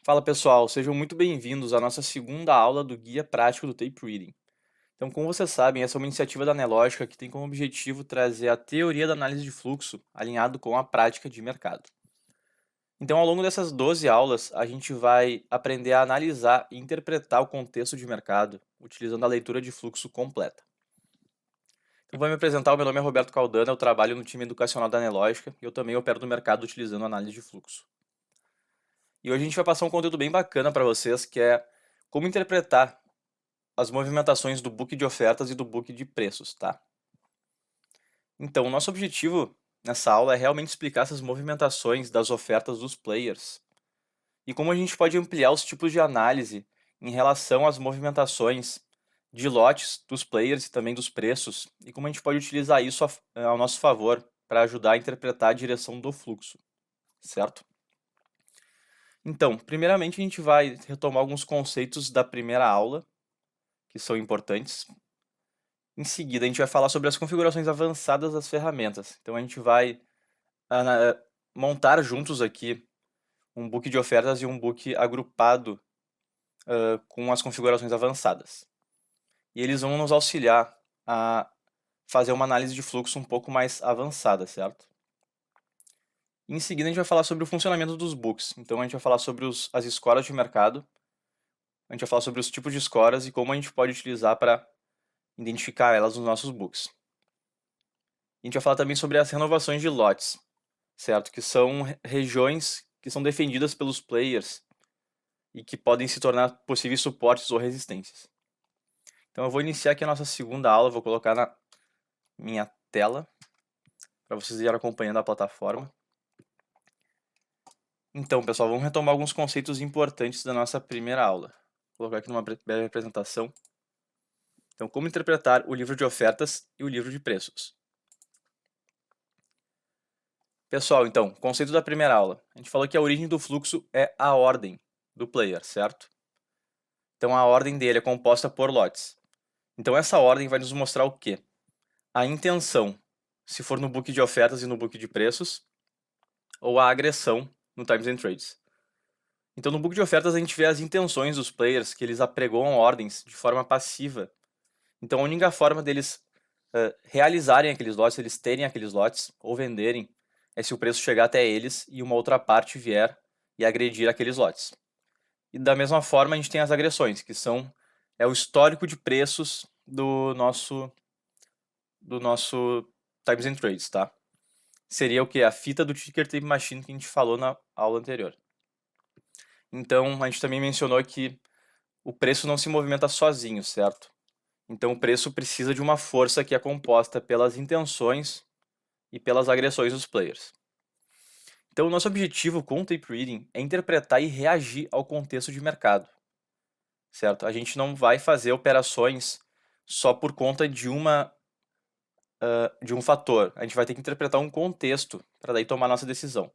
Fala pessoal, sejam muito bem-vindos à nossa segunda aula do Guia Prático do Tape Reading. Então, como vocês sabem, essa é uma iniciativa da Nelogica que tem como objetivo trazer a teoria da análise de fluxo alinhado com a prática de mercado. Então, ao longo dessas 12 aulas, a gente vai aprender a analisar e interpretar o contexto de mercado utilizando a leitura de fluxo completa. Então, vou me apresentar, o meu nome é Roberto Caldana, eu trabalho no time educacional da Nelogica e eu também opero no mercado utilizando análise de fluxo. E hoje a gente vai passar um conteúdo bem bacana para vocês, que é como interpretar as movimentações do book de ofertas e do book de preços, tá? Então, o nosso objetivo nessa aula é realmente explicar essas movimentações das ofertas dos players e como a gente pode ampliar os tipos de análise em relação às movimentações de lotes dos players e também dos preços e como a gente pode utilizar isso ao nosso favor para ajudar a interpretar a direção do fluxo, certo? Então, primeiramente a gente vai retomar alguns conceitos da primeira aula que são importantes. Em seguida, a gente vai falar sobre as configurações avançadas das ferramentas. Então, a gente vai montar juntos aqui um book de ofertas e um book agrupado com as configurações avançadas. E eles vão nos auxiliar a fazer uma análise de fluxo um pouco mais avançada, certo? Em seguida, a gente vai falar sobre o funcionamento dos books. Então, a gente vai falar sobre as escoras de mercado, a gente vai falar sobre os tipos de escoras e como a gente pode utilizar para identificar elas nos nossos books. A gente vai falar também sobre as renovações de lotes, certo? Que são regiões que são defendidas pelos players e que podem se tornar possíveis suportes ou resistências. Então eu vou iniciar aqui a nossa segunda aula, vou colocar na minha tela para vocês irem acompanhando a plataforma. Então, pessoal, vamos retomar alguns conceitos importantes da nossa primeira aula. Vou colocar aqui numa breve apresentação. Então, como interpretar o livro de ofertas e o livro de preços. Pessoal, então, conceito da primeira aula. A gente falou que a origem do fluxo é a ordem do player, certo? Então, a ordem dele é composta por lotes. Então, essa ordem vai nos mostrar o quê? A intenção, se for no book de ofertas e no book de preços, ou a agressão no Times and Trades. Então, no book de ofertas, a gente vê as intenções dos players, que eles apregoam ordens de forma passiva. Então, a única forma deles realizarem aqueles lotes, eles terem aqueles lotes, ou venderem, é se o preço chegar até eles e uma outra parte vier e agredir aqueles lotes. E da mesma forma, a gente tem as agressões, que são o histórico de preços do nosso Times and Trades, tá? Seria o que? A fita do Ticker Tape Machine que a gente falou na aula anterior. Então, a gente também mencionou que o preço não se movimenta sozinho, certo? Então, o preço precisa de uma força que é composta pelas intenções e pelas agressões dos players. Então, o nosso objetivo com o tape reading é interpretar e reagir ao contexto de mercado, certo? A gente não vai fazer operações só por conta de um fator. A gente vai ter que interpretar um contexto para daí tomar nossa decisão.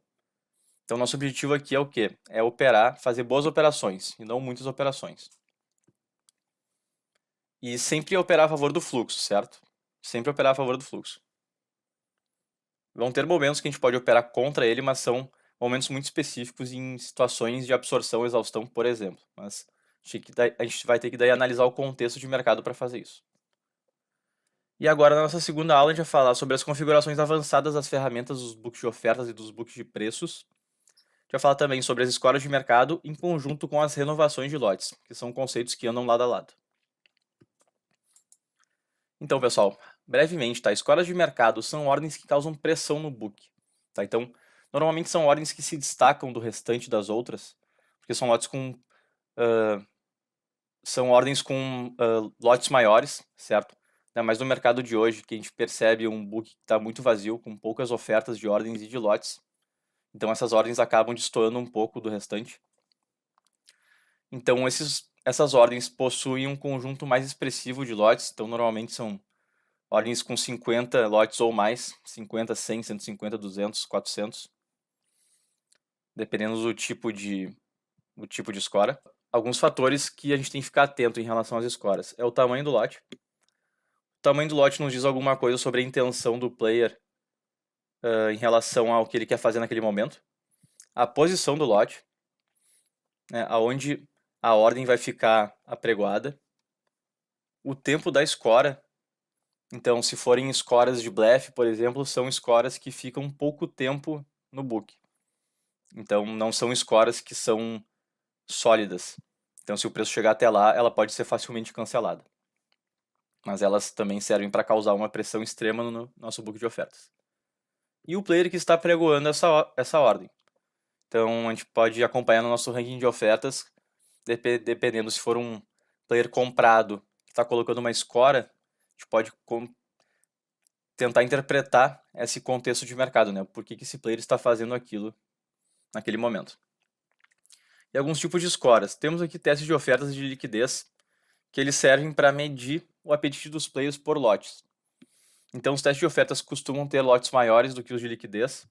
Então, nosso objetivo aqui é o quê? É operar, fazer boas operações e não muitas operações. E sempre operar a favor do fluxo, certo? Sempre operar a favor do fluxo. Vão ter momentos que a gente pode operar contra ele, mas são momentos muito específicos em situações de absorção e exaustão, por exemplo. Mas a gente vai ter que daí analisar o contexto de mercado para fazer isso. E agora, na nossa segunda aula, a gente vai falar sobre as configurações avançadas das ferramentas dos books de ofertas e dos books de preços. A gente vai falar também sobre as escolas de mercado em conjunto com as renovações de lotes, que são conceitos que andam lado a lado. Então, pessoal, brevemente, tá? Escolas de mercado são ordens que causam pressão no book, tá? Então, normalmente são ordens que se destacam do restante das outras, porque são lotes com são ordens com lotes maiores, certo? Mas no mercado de hoje, que a gente percebe um book que está muito vazio, com poucas ofertas de ordens e de lotes. Então essas ordens acabam destoando um pouco do restante. Então essas ordens possuem um conjunto mais expressivo de lotes. Então normalmente são ordens com 50 lotes ou mais, 50, 100, 150, 200, 400. Dependendo do tipo de escora. Alguns fatores que a gente tem que ficar atento em relação às escoras é o tamanho do lote. O tamanho do lote nos diz alguma coisa sobre a intenção do player em relação ao que ele quer fazer naquele momento. A posição do lote. né, aonde a ordem vai ficar apregoada, o tempo da escora. Então, se forem escoras de blefe, por exemplo, são escoras que ficam pouco tempo no book. Então, não são escoras que são sólidas. Então, se o preço chegar até lá, ela pode ser facilmente cancelada. Mas elas também servem para causar uma pressão extrema no nosso book de ofertas. E o player que está pregoando essa ordem. Então, a gente pode acompanhar no nosso ranking de ofertas, dependendo se for um player comprado que está colocando uma escora, a gente pode tentar interpretar esse contexto de mercado, né? Por que esse player está fazendo aquilo naquele momento. E alguns tipos de escoras. Temos aqui testes de ofertas de liquidez, que eles servem para medir o apetite dos players por lotes. Então, os testes de ofertas costumam ter lotes maiores do que os de liquidez,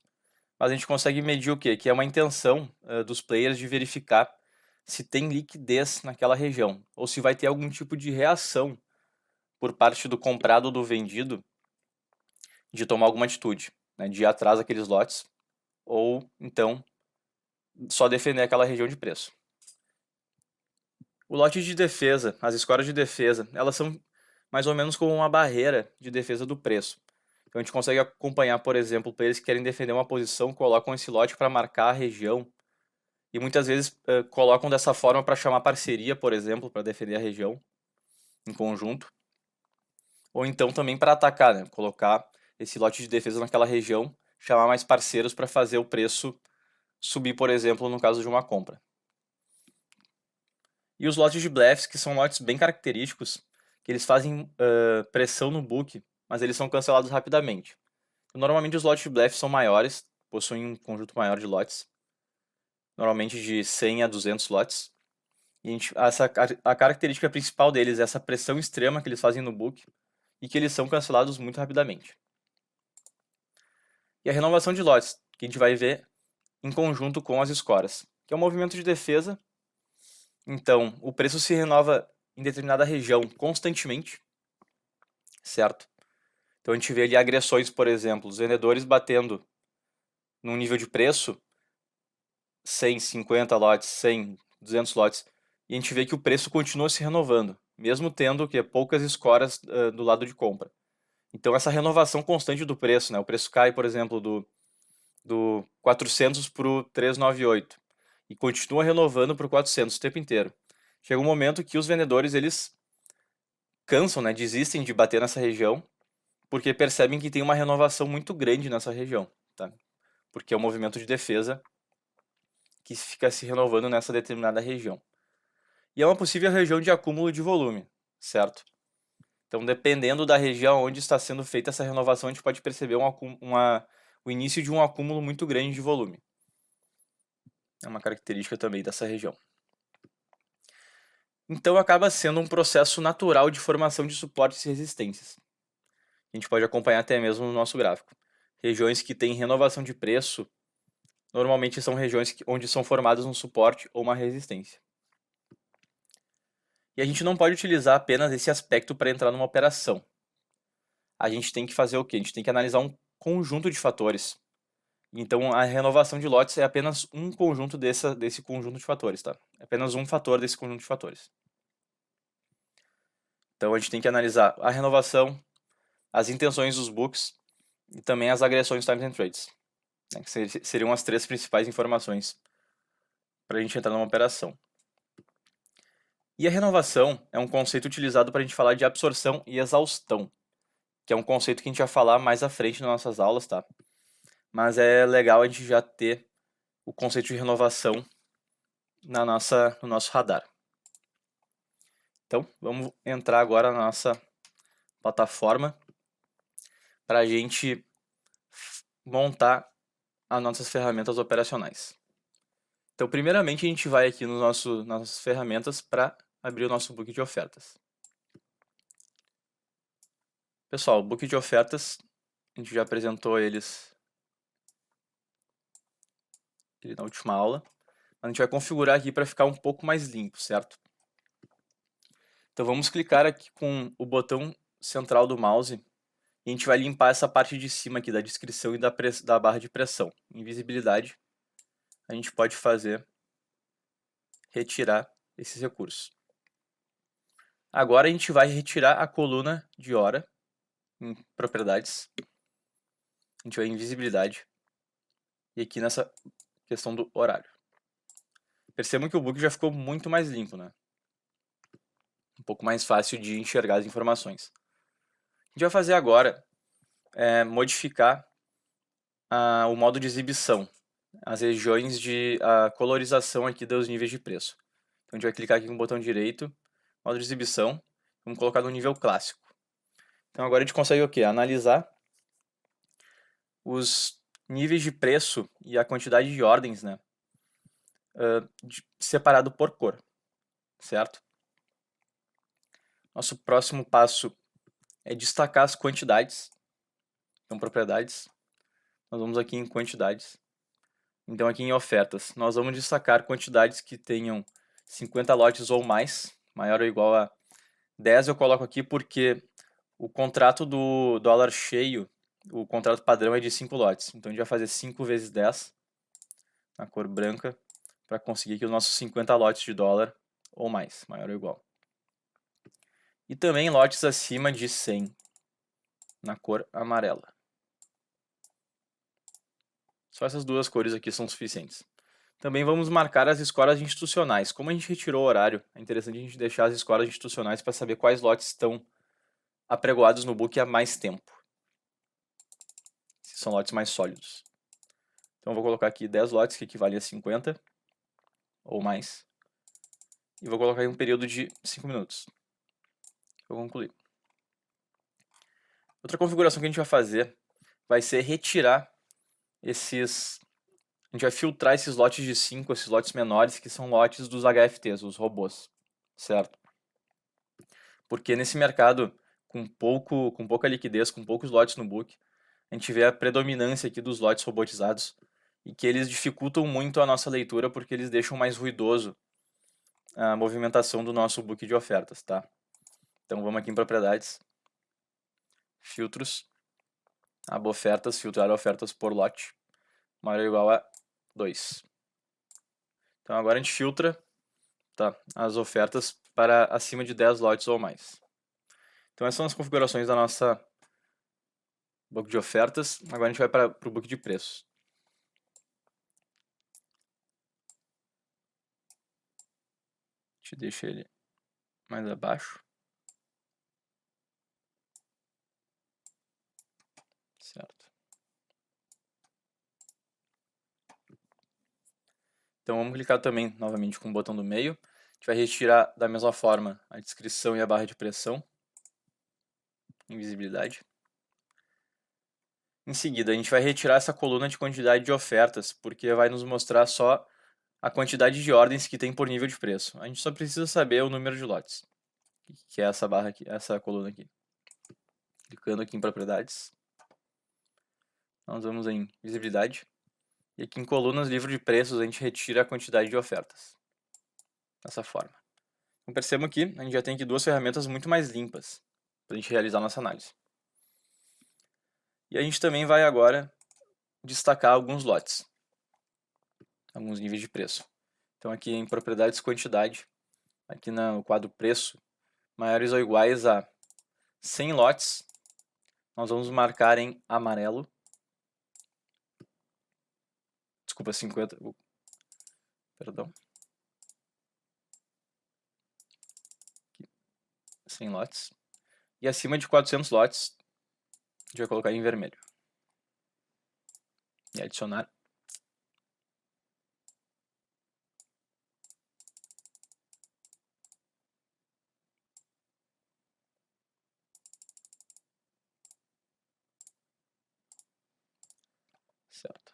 mas a gente consegue medir o quê? Que é uma intenção dos players de verificar se tem liquidez naquela região, ou se vai ter algum tipo de reação por parte do comprado ou do vendido de tomar alguma atitude, né, de ir atrás daqueles lotes, ou então só defender aquela região de preço. O lote de defesa, as escoras de defesa, elas são mais ou menos como uma barreira de defesa do preço. Então a gente consegue acompanhar, por exemplo, players que querem defender uma posição, colocam esse lote para marcar a região e muitas vezes colocam dessa forma para chamar parceria, por exemplo, para defender a região em conjunto. Ou então também para atacar, né? Colocar esse lote de defesa naquela região, chamar mais parceiros para fazer o preço subir, por exemplo, no caso de uma compra. E os lotes de bleffs, que são lotes bem característicos, que eles fazem pressão no book, mas eles são cancelados rapidamente. Normalmente os lotes de bleff são maiores, possuem um conjunto maior de lotes, normalmente de 100 a 200 lotes. E a característica principal deles é essa pressão extrema que eles fazem no book e que eles são cancelados muito rapidamente. E a renovação de lotes, que a gente vai ver em conjunto com as escoras, que é um movimento de defesa. Então, o preço se renova em determinada região constantemente, certo? Então a gente vê ali agressões, por exemplo, os vendedores batendo num nível de preço 150 lotes, 100, 200 lotes, e a gente vê que o preço continua se renovando, mesmo tendo que poucas escoras do lado de compra. Então essa renovação constante do preço, né? O preço cai, por exemplo, do 400 para o 398 e continua renovando para o 400 o tempo inteiro. Chega um momento que os vendedores eles cansam, né? Desistem de bater nessa região porque percebem que tem uma renovação muito grande nessa região, tá? Porque é um movimento de defesa que fica se renovando nessa determinada região. E é uma possível região de acúmulo de volume, certo? Então, dependendo da região onde está sendo feita essa renovação, a gente pode perceber o início de um acúmulo muito grande de volume. É uma característica também dessa região. Então, acaba sendo um processo natural de formação de suportes e resistências. A gente pode acompanhar até mesmo no nosso gráfico. Regiões que têm renovação de preço, normalmente são regiões onde são formados um suporte ou uma resistência. E a gente não pode utilizar apenas esse aspecto para entrar numa operação. A gente tem que fazer o quê? A gente tem que analisar um conjunto de fatores. Então, a renovação de lotes é apenas um conjunto desse conjunto de fatores, tá? É apenas um fator desse conjunto de fatores. Então, a gente tem que analisar a renovação, as intenções dos books e também as agressões times and trades, né? Que seriam as três principais informações para a gente entrar numa operação. E a renovação é um conceito utilizado para a gente falar de absorção e exaustão, que é um conceito que a gente vai falar mais à frente nas nossas aulas, tá? Mas é legal a gente já ter o conceito de renovação no nosso radar. Então, vamos entrar agora na nossa plataforma para a gente montar as nossas ferramentas operacionais. Então, primeiramente, a gente vai aqui nas nossas ferramentas para abrir o nosso book de ofertas. Pessoal, o book de ofertas, a gente já apresentou ele na última aula. A gente vai configurar aqui para ficar um pouco mais limpo, certo? Então vamos clicar aqui com o botão central do mouse e a gente vai limpar essa parte de cima aqui da descrição e da barra de pressão. Em visibilidade, a gente pode fazer retirar esses recursos. Agora a gente vai retirar a coluna de hora em propriedades. A gente vai em visibilidade e aqui nessa questão do horário. Percebam que o book já ficou muito mais limpo, né? Um pouco mais fácil de enxergar as informações. O que a gente vai fazer agora é modificar o modo de exibição, as regiões de colorização aqui dos níveis de preço. Então a gente vai clicar aqui com o botão direito, modo de exibição, vamos colocar no nível clássico. Então agora a gente consegue o quê? Analisar os níveis de preço e a quantidade de ordens, né? Separado por cor, certo? Nosso próximo passo é destacar as quantidades. Então, propriedades. Nós vamos aqui em quantidades. Então, aqui em ofertas, nós vamos destacar quantidades que tenham 50 lotes ou mais, maior ou igual a 10. Eu coloco aqui porque o contrato do dólar cheio, o contrato padrão é de 5 lotes. Então, a gente vai fazer 5 vezes 10, na cor branca, para conseguir aqui os nossos 50 lotes de dólar ou mais, maior ou igual. E também lotes acima de 100, na cor amarela. Só essas duas cores aqui são suficientes. Também vamos marcar as escolas institucionais. Como a gente retirou o horário, é interessante a gente deixar as escolas institucionais para saber quais lotes estão apregoados no book há mais tempo. Se são lotes mais sólidos. Então eu vou colocar aqui 10 lotes, que equivalem a 50 ou mais. E vou colocar aí um período de 5 minutos. Vou concluir. Outra configuração que a gente vai fazer vai ser retirar esses... A gente vai filtrar esses lotes de 5, esses lotes menores, que são lotes dos HFTs, os robôs, certo? Porque nesse mercado, com pouca liquidez, com poucos lotes no book, a gente vê a predominância aqui dos lotes robotizados e que eles dificultam muito a nossa leitura porque eles deixam mais ruidoso a movimentação do nosso book de ofertas, tá? Então vamos aqui em propriedades, filtros, aba ofertas, filtrar ofertas por lote, maior ou igual a 2. Então agora a gente filtra, tá, as ofertas para acima de 10 lotes ou mais. Então essas são as configurações da nossa book de ofertas. Agora a gente vai para o book de preços. A gente deixa ele mais abaixo. Certo. Então vamos clicar também novamente com o botão do meio. A gente vai retirar da mesma forma a descrição e a barra de pressão. Invisibilidade. Em seguida, a gente vai retirar essa coluna de quantidade de ofertas, porque vai nos mostrar só a quantidade de ordens que tem por nível de preço. A gente só precisa saber o número de lotes, que é essa barra aqui, essa coluna aqui. Clicando aqui em propriedades, nós vamos em visibilidade. E aqui em colunas, livro de preços, a gente retira a quantidade de ofertas. Dessa forma. Então percebam que a gente já tem aqui duas ferramentas muito mais limpas para a gente realizar a nossa análise. E a gente também vai agora destacar alguns lotes, alguns níveis de preço. Então aqui em propriedades quantidade, aqui no quadro preço, maiores ou iguais a 100 lotes, nós vamos marcar em amarelo. Desculpa, 50, perdão. 100 lotes. E acima de 400 lotes, a gente vai colocar em vermelho. E adicionar. Certo.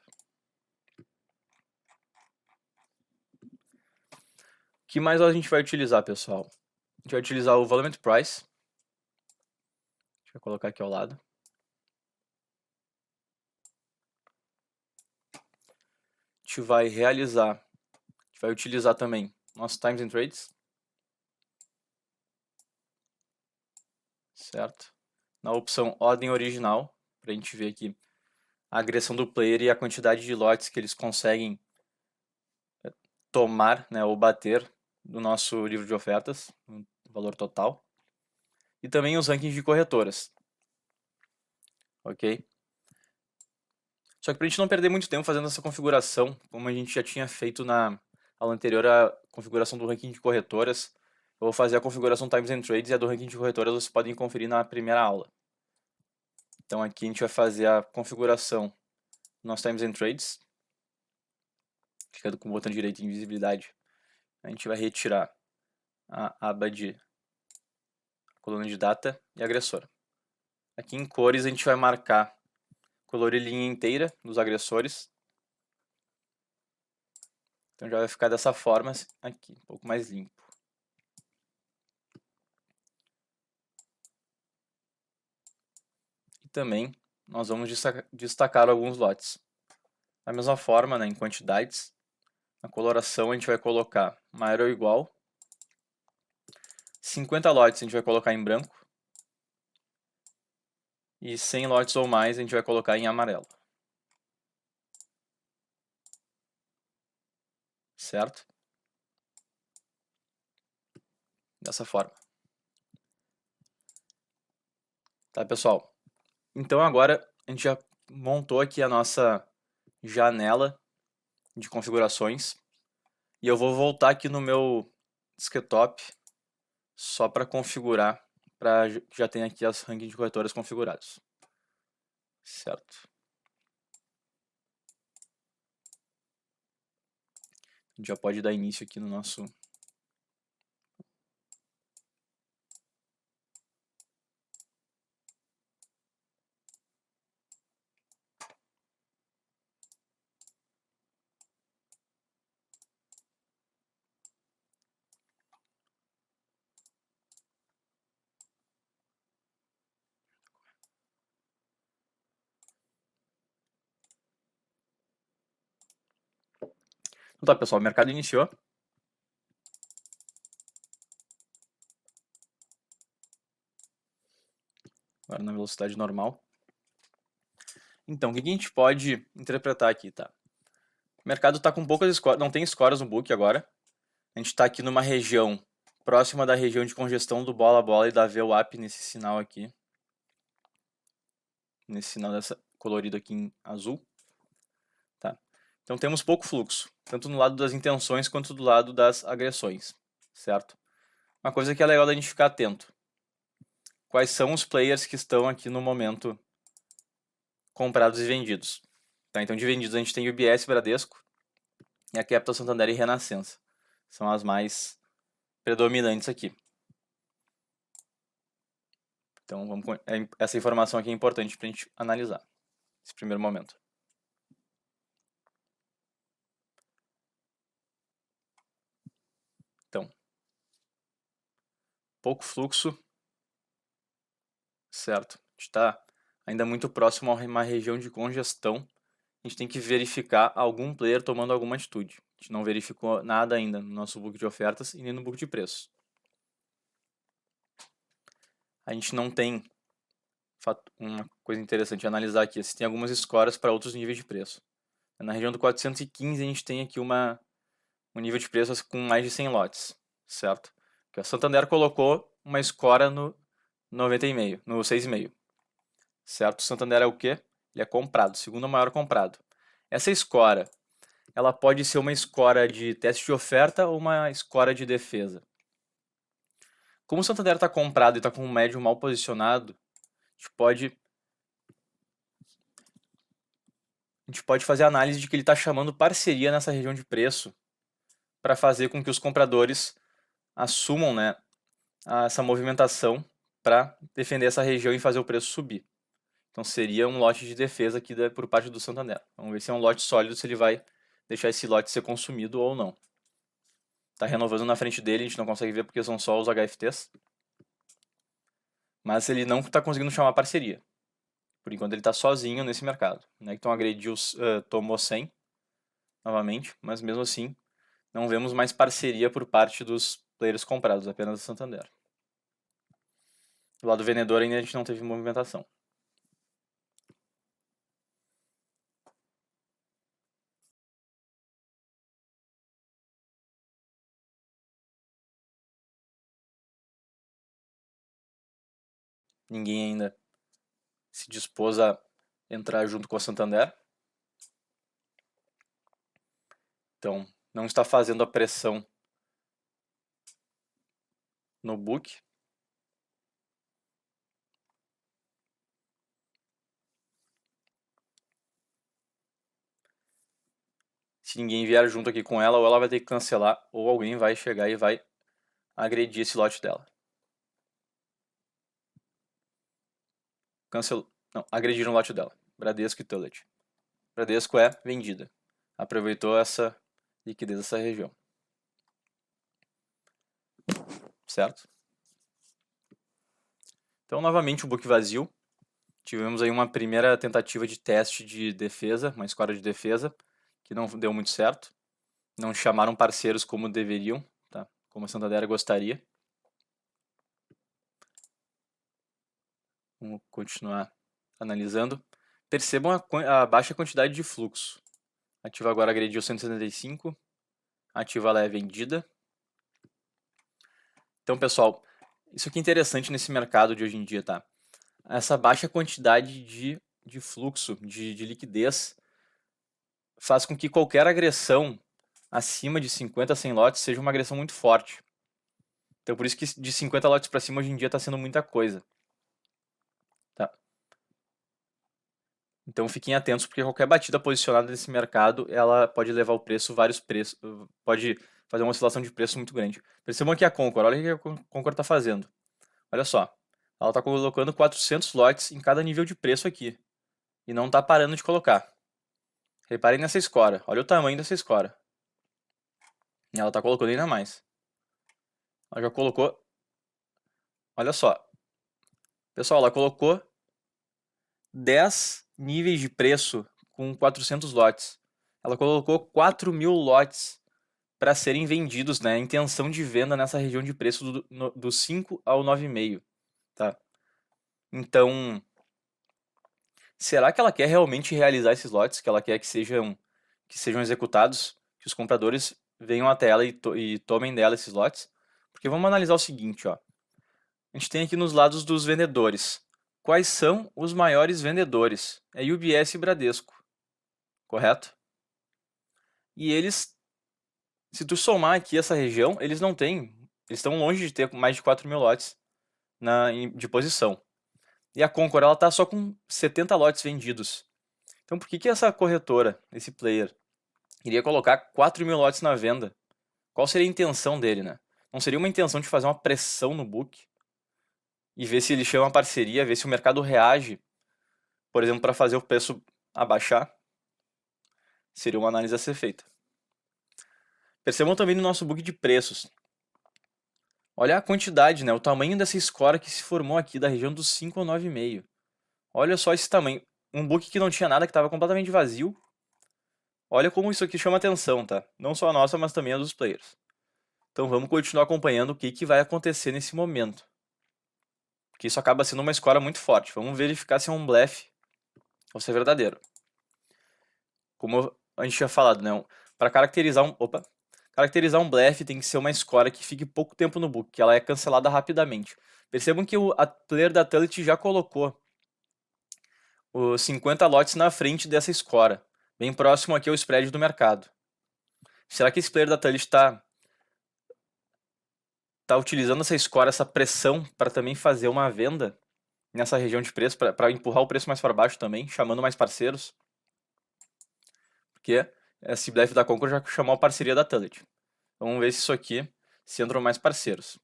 O que mais a gente vai utilizar, pessoal? A gente vai utilizar o Volume Price. A gente vai colocar aqui ao lado. A gente vai realizar, a gente vai utilizar também nosso Times and Trades. Certo? Na opção ordem original, para a gente ver aqui a agressão do player e a quantidade de lotes que eles conseguem tomar, né, ou bater do nosso livro de ofertas, o valor total, e também os rankings de corretoras, ok? Só que para a gente não perder muito tempo fazendo essa configuração, como a gente já tinha feito na aula anterior, a configuração do ranking de corretoras, eu vou fazer a configuração Times and Trades e a do ranking de corretoras vocês podem conferir na primeira aula. Então aqui a gente vai fazer a configuração do nosso Times and Trades, clicando com o botão direito em visibilidade. A gente vai retirar a aba de coluna de data e agressor. Aqui em cores a gente vai marcar colorir linha inteira dos agressores. Então já vai ficar dessa forma aqui, um pouco mais limpo. E também nós vamos destacar alguns lotes. Da mesma forma, né, em quantidades, na coloração a gente vai colocar maior ou igual. 50 lotes a gente vai colocar em branco. E 100 lotes ou mais a gente vai colocar em amarelo. Certo? Dessa forma. Tá, pessoal? Então agora a gente já montou aqui a nossa janela de configurações. E eu vou voltar aqui no meu desktop só para configurar, para já ter aqui as rankings de corretoras configuradas. Certo? A gente já pode dar início aqui no nosso... Então tá, pessoal, o mercado iniciou. Agora na velocidade normal. Então, o que a gente pode interpretar aqui, tá? O mercado está com poucas escoras, não tem escoras no book agora. A gente está aqui numa região próxima da região de congestão do bola a bola e da VWAP nesse sinal aqui. Nesse sinal dessa colorido aqui em azul. Tá? Então temos pouco fluxo, tanto no lado das intenções quanto do lado das agressões, certo? Uma coisa que é legal da gente ficar atento. Quais são os players que estão aqui no momento comprados e vendidos? Tá? Então de vendidos a gente tem o UBS, Bradesco, e a Capital, Santander e Renascença. São as mais predominantes aqui. Então essa informação aqui é importante para a gente analisar nesse primeiro momento. Então, pouco fluxo, certo? A gente está ainda muito próximo a uma região de congestão. A gente tem que verificar algum player tomando alguma atitude. A gente não verificou nada ainda no nosso book de ofertas e nem no book de preços. A gente não tem uma coisa interessante de analisar aqui, se tem algumas escoras para outros níveis de preço. Na região do 415 a gente tem aqui um nível de preço com mais de 100 lotes, certo? Que a Santander colocou uma escora no 90,5, no 6,5. Certo? O Santander é o quê? Ele é comprado, segundo maior comprado. Essa escora, ela pode ser uma escora de teste de oferta ou uma escora de defesa. Como o Santander está comprado e está com um médio mal posicionado, a gente pode fazer a análise de que ele está chamando parceria nessa região de preço para fazer com que os compradores assumam, né, essa movimentação para defender essa região e fazer o preço subir. Então seria um lote de defesa aqui por parte do Santander. Vamos ver se é um lote sólido, se ele vai deixar esse lote ser consumido ou não. Está renovando na frente dele, a gente não consegue ver porque são só os HFTs. Mas ele não está conseguindo chamar parceria. Por enquanto ele está sozinho nesse mercado. Então agrediu, tomou 100 novamente, mas mesmo assim não vemos mais parceria por parte dos players comprados, apenas do Santander. Do lado vendedor ainda a gente não teve movimentação. ninguém ainda se dispôs a entrar junto com a Santander. Então, não está fazendo a pressão no book. Se ninguém vier junto aqui com ela, ou ela vai ter que cancelar, ou alguém vai chegar e vai agredir esse lote dela. Cancelou. Não, agrediram o lote dela. Bradesco e Tullet. Bradesco é vendida. Aproveitou essa liquidez dessa região. Certo? Então, novamente, o book vazio. Tivemos aí uma primeira tentativa de teste de defesa, uma score de defesa, que não deu muito certo. Não chamaram parceiros como deveriam, tá? Como a Santander gostaria. Vamos continuar analisando. Percebam a baixa quantidade de fluxo. Ativa agora agrediu 175. Ativa ela é vendida. Então, pessoal, isso aqui é interessante nesse mercado de hoje em dia, tá? Essa baixa quantidade de fluxo, de liquidez, faz com que qualquer agressão acima de 50 a 100 lotes seja uma agressão muito forte. Então, por isso que de 50 lotes para cima hoje em dia está sendo muita coisa. Tá? Então, fiquem atentos, porque qualquer batida posicionada nesse mercado, ela pode levar o preço, vários preços, pode fazer uma oscilação de preço muito grande. Percebam aqui a Concor, olha o que a Concor está fazendo. Olha só, ela está colocando 400 lotes em cada nível de preço aqui. E não está parando de colocar. Reparem nessa escora, olha o tamanho dessa escora. E ela está colocando ainda mais. Ela já colocou, olha só. Pessoal, ela colocou 10 níveis de preço com 400 lotes. Ela colocou 4.000 lotes para serem vendidos, né? Intenção de venda nessa região de preço do 5 ao 9,5, tá? Então, será que ela quer realmente realizar esses lotes? Que ela quer que sejam executados? Que os compradores venham até ela e tomem dela esses lotes? Porque vamos analisar o seguinte, ó. A gente tem aqui nos lados dos vendedores. Quais são os maiores vendedores? É UBS e Bradesco, correto? E eles, se tu somar aqui essa região, eles não têm, eles estão longe de ter mais de 4.000 lotes de posição. E a Concor, ela está só com 70 lotes vendidos. Então por que essa corretora, esse player, iria colocar 4.000 lotes na venda? Qual seria a intenção dele, né? Não seria uma intenção de fazer uma pressão no book? E ver se ele chama a parceria, ver se o mercado reage, por exemplo, para fazer o preço abaixar? Seria uma análise a ser feita. Percebam também no nosso book de preços. Olha a quantidade, né? O tamanho dessa score que se formou aqui, da região dos 5 ou 9,5. Olha só esse tamanho. Um book que não tinha nada, que estava completamente vazio. Olha como isso aqui chama atenção, tá? Não só a nossa, mas também a dos players. Então vamos continuar acompanhando o que vai acontecer nesse momento. Porque isso acaba sendo uma score muito forte. Vamos verificar se é um blefe ou se é verdadeiro. Como a gente tinha falado, né? Para caracterizar um blefe tem que ser uma score que fique pouco tempo no book, que ela é cancelada rapidamente. Percebam que a player da Tullet já colocou os 50 lotes na frente dessa score, bem próximo aqui ao spread do mercado. Será que esse player da Tullet está utilizando essa score, essa pressão, para também fazer uma venda nessa região de preço, para empurrar o preço mais para baixo também, chamando mais parceiros? Porque esse blefe da Concor já chamou a parceria da Tullet. Vamos ver se isso aqui se entram mais parceiros.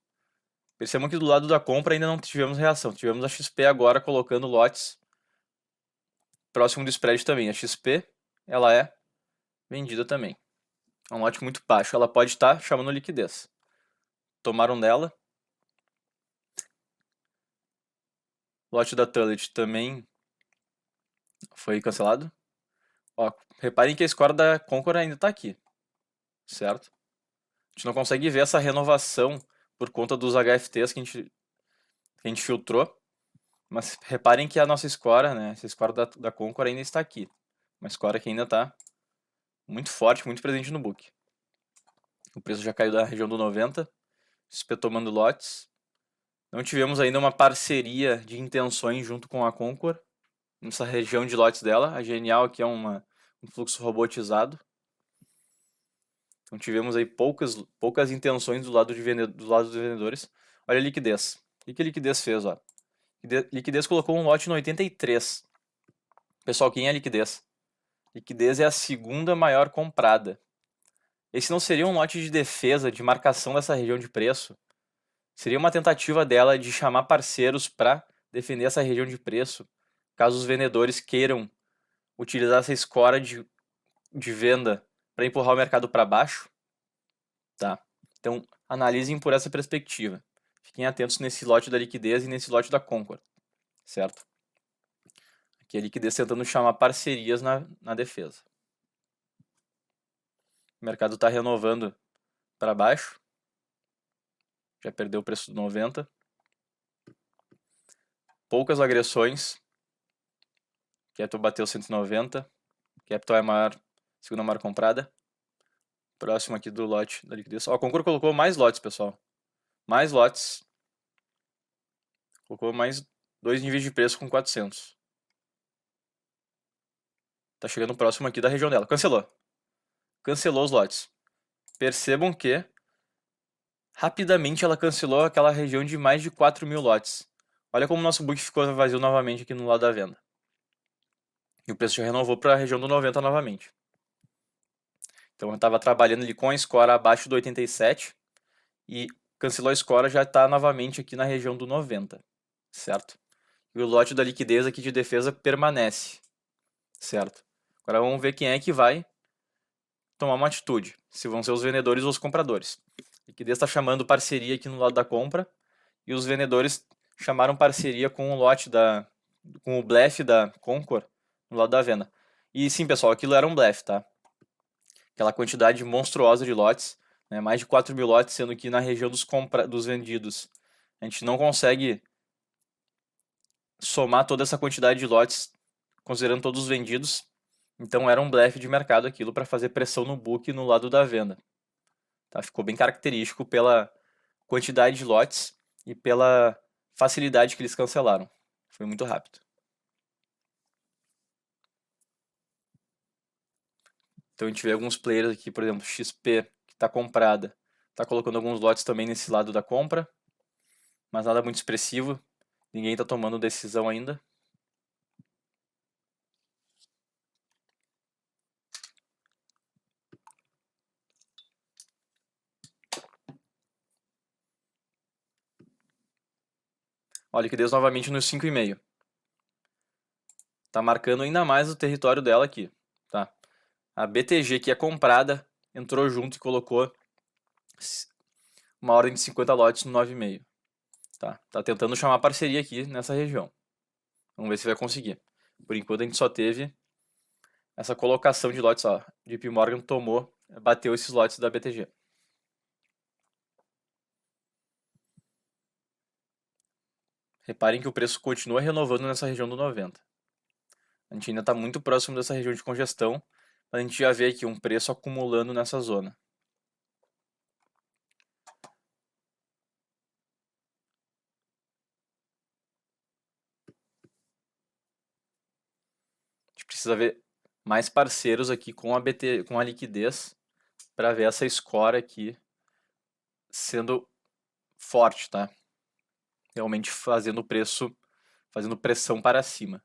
Percebam que do lado da compra ainda não tivemos reação. Tivemos a XP agora colocando lotes próximo do spread também. A XP, ela é vendida também. É um lote muito baixo. Ela pode estar chamando liquidez. Tomaram dela. O lote da Tullet também foi cancelado. Ó, reparem que a score da Concor ainda está aqui. Certo? A gente não consegue ver essa renovação por conta dos HFTs que a gente filtrou. Mas reparem que a nossa score, né, essa score da Concor ainda está aqui. Uma score que ainda está muito forte, muito presente no book. O preço já caiu da região do 90. XP tomando lotes. Não tivemos ainda uma parceria de intenções junto com a Concord, nessa região de lotes dela. A Genial aqui é um fluxo robotizado. Então tivemos aí poucas intenções do lado, do lado dos vendedores. Olha a liquidez. O que a liquidez fez? Ó? Liquidez colocou um lote no 83. Pessoal, quem é a liquidez? Liquidez é a segunda maior comprada. Esse não seria um lote de defesa, de marcação dessa região de preço? Seria uma tentativa dela de chamar parceiros para defender essa região de preço, caso os vendedores queiram utilizar essa escora de venda para empurrar o mercado para baixo? Tá? Então, analisem por essa perspectiva. Fiquem atentos nesse lote da liquidez e nesse lote da Concord, certo? Aqui a liquidez tentando chamar parcerias na defesa. O mercado está renovando para baixo. Já perdeu o preço do 90. Poucas agressões. Capital bateu 190. Capital é a segunda maior comprada. Próximo aqui do lote da liquidez. Ó, a Concord colocou mais lotes, pessoal. Mais lotes. Colocou mais 2 níveis de preço com 400. Tá chegando próximo aqui da região dela. Cancelou. Cancelou os lotes. Percebam que rapidamente ela cancelou aquela região de mais de 4.000 lotes. Olha como o nosso book ficou vazio novamente aqui no lado da venda. E o preço já renovou para a região do 90 novamente. Então eu estava trabalhando ali com a score abaixo do 87 e cancelou a score, já está novamente aqui na região do 90, certo? E o lote da liquidez aqui de defesa permanece, certo? Agora vamos ver quem é que vai tomar uma atitude, se vão ser os vendedores ou os compradores. A liquidez está chamando parceria aqui no lado da compra e os vendedores chamaram parceria com o lote com o blefe da Concord no lado da venda. E sim, pessoal, aquilo era um blefe, tá? Aquela quantidade monstruosa de lotes, né? Mais de 4.000 lotes, sendo que na região dos vendidos a gente não consegue somar toda essa quantidade de lotes, considerando todos os vendidos. Então era um blefe de mercado aquilo para fazer pressão no book no lado da venda. Tá? Ficou bem característico pela quantidade de lotes e pela facilidade que eles cancelaram. Foi muito rápido. Então a gente vê alguns players aqui, por exemplo, XP, que está comprada, está colocando alguns lotes também nesse lado da compra, mas nada muito expressivo, ninguém está tomando decisão ainda. Olha, liquidez novamente nos 5,5. Está marcando ainda mais o território dela aqui. Tá? A BTG, que é comprada, entrou junto e colocou uma ordem de 50 lotes no 9,5. Tá tentando chamar parceria aqui nessa região. Vamos ver se vai conseguir. Por enquanto a gente só teve essa colocação de lotes. Ó. JP Morgan bateu esses lotes da BTG. Reparem que o preço continua renovando nessa região do 90. A gente ainda está muito próximo dessa região de congestão, mas a gente já vê aqui um preço acumulando nessa zona. A gente precisa ver mais parceiros aqui com a liquidez para ver essa score aqui sendo forte, tá? Realmente fazendo pressão para cima.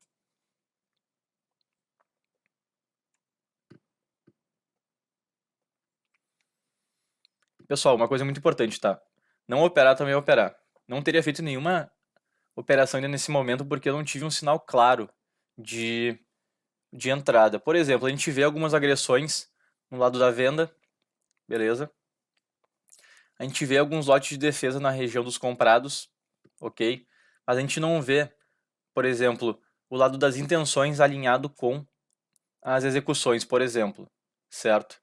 Pessoal, uma coisa muito importante, tá? Não operar também é operar. Não teria feito nenhuma operação ainda nesse momento porque eu não tive um sinal claro de entrada. Por exemplo, a gente vê algumas agressões no lado da venda, beleza? A gente vê alguns lotes de defesa na região dos comprados, ok? Mas a gente não vê, por exemplo, o lado das intenções alinhado com as execuções, por exemplo, certo?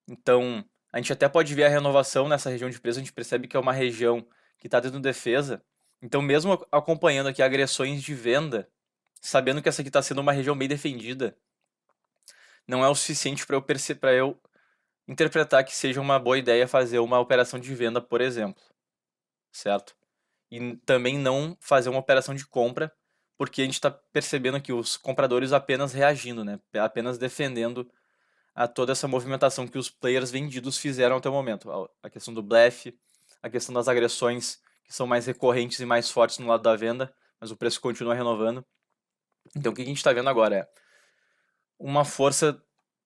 Então, a gente até pode ver a renovação nessa região de preço, a gente percebe que é uma região que está tendo defesa. Então, mesmo acompanhando aqui agressões de venda, sabendo que essa aqui está sendo uma região bem defendida, não é o suficiente para eu interpretar que seja uma boa ideia fazer uma operação de venda, por exemplo, certo? e também não fazer uma operação de compra, porque a gente está percebendo aqui os compradores apenas reagindo, né? Apenas defendendo a toda essa movimentação que os players vendidos fizeram até o momento. A questão do blefe, a questão das agressões que são mais recorrentes e mais fortes no lado da venda, mas o preço continua renovando. Então o que a gente está vendo agora é uma força